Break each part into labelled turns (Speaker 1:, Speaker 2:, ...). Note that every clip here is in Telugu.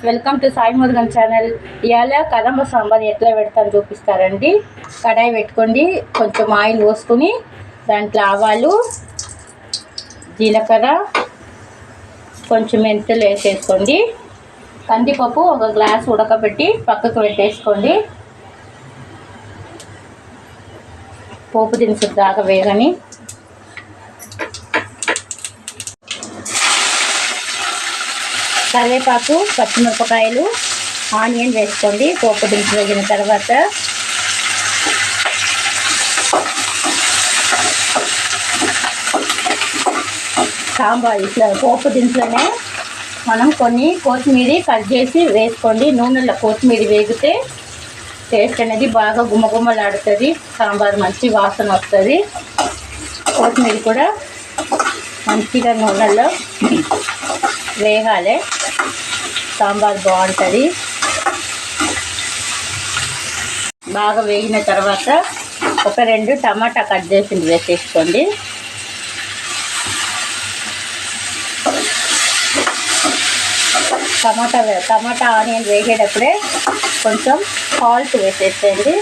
Speaker 1: Welcome to Sai Murugan channel. ఇవాళ కదంబ సాంబార్ ఎట్లా పెడతాను చూపిస్తారండి. కడాయి పెట్టుకోండి, కొంచెం ఆయిల్ పోసుకొని దాంట్లో ఆవాలు, జీలకర్ర, కొంచెం మెంతులు వేసేసుకోండి. కందిపప్పు ఒక గ్లాస్ ఉడకబెట్టి పక్కకు పెట్టేసుకోండి. పోపు దినుసులు దాకా వేగని కరివేపాకు, పచ్చిమిరపకాయలు, ఆనియన్ వేసుకోండి. పోపు దినుసులు వేగిన తర్వాత సాంబార్ ఇట్లా పోపు దినుసులనే మనం కొన్ని కొత్తిమీర కట్ చేసి వేసుకోండి. నూనెలో కొత్తిమీర వేగితే టేస్ట్ అనేది బాగా గుమ్మగుమ్మలాడుతుంది, సాంబార్ మంచి వాసన వస్తుంది. కొత్తిమీర కూడా మంచిగా నూనెలో వేగాలి, సాంబార్ బాగుంటుంది. బాగా వేగిన తర్వాత ఒక 2 టమాటా కట్ చేసి వేసేసుకోండి. టమాటా ఆనియన్ వేగేటప్పుడే కొంచెం సాల్ట్ వేసేసేయండి,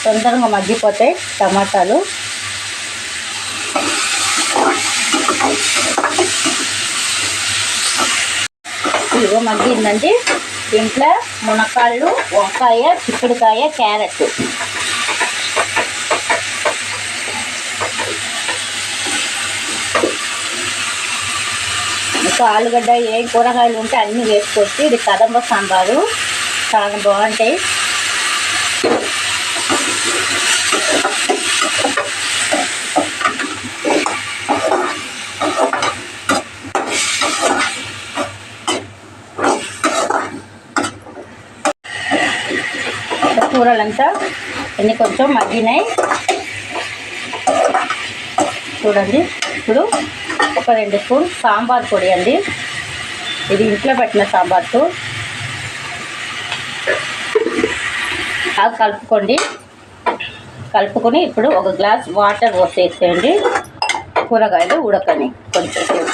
Speaker 1: తొందరగా మగ్గిపోతాయి టమాటాలు. ఇదిగో మగ్గిందండి. దీంట్లో మునక్కాళ్ళు, వంకాయ, చిక్కుడుకాయ, క్యారెట్, ఇంకా ఆలుగడ్డ, ఏం కూరగాయలు ఉంటే అన్నీ వేసుకోవచ్చు. ఇది కదంబ సాంబారు చాలా బాగుంటాయి. కూరలంతా అన్నీ కొంచెం మగ్గినాయి చూడండి. ఇప్పుడు ఒక 2 స్పూన్ సాంబార్ పొడి అండి, ఇది ఇంట్లో పెట్టిన సాంబార్తో అది కలుపుకొని ఇప్పుడు ఒక గ్లాస్ వాటర్ పోసేసేయండి. కూరగాయలు ఉడకని కొంచెం సేపు.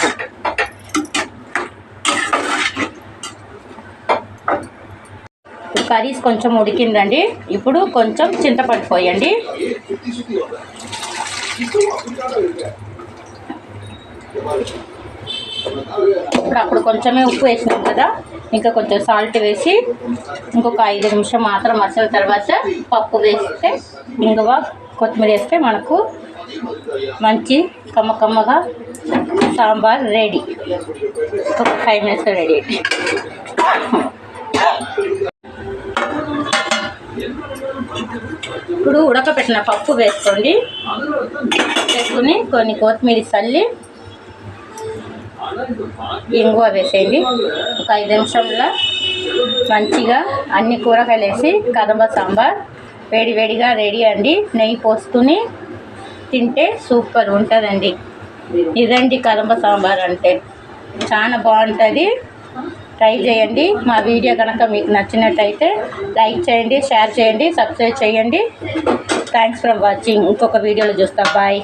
Speaker 1: కర్రీస్ కొంచెం ఉడికిందండి. ఇప్పుడు కొంచెం చింతపండు పోయండి. అప్పుడు కొంచెమే ఉప్పు వేసినాం కదా, ఇంకా కొంచెం సాల్ట్ వేసి ఇంకొక 5 నిమిషం మాత్రం మసాల తర్వాత పప్పు వేస్తే, ఇంగువ, కొత్తిమీర వేస్తే మనకు మంచి కమ్మగా సాంబార్ రెడీ. ఒక 5 మినిట్స్ రెడీ. ఇప్పుడు ఉడకపెట్టిన పప్పు వేసుకోండి. వేసుకుని కొన్ని కొత్తిమీర చల్లి ఇంగువ వేసేయండి. ఒక 5 నిమిషంలో మంచిగా అన్ని కూరగాయలు వేసి కదంబ సాంబార్ వేడివేడిగా రెడీ అండి. నెయ్యి పోసుకుని తింటే సూపర్ ఉంటుందండి. ఇదండి కదంబ సాంబార్ అంటే, చాలా బాగుంటుంది. ట్రై చేయండి. మా వీడియో కనుక మీకు నచ్చినట్టయితే లైక్ చేయండి, షేర్ చేయండి, సబ్స్క్రైబ్ చేయండి. Thanks for watching. ఇంకొక వీడియోలో చూస్తాం. బాయ్.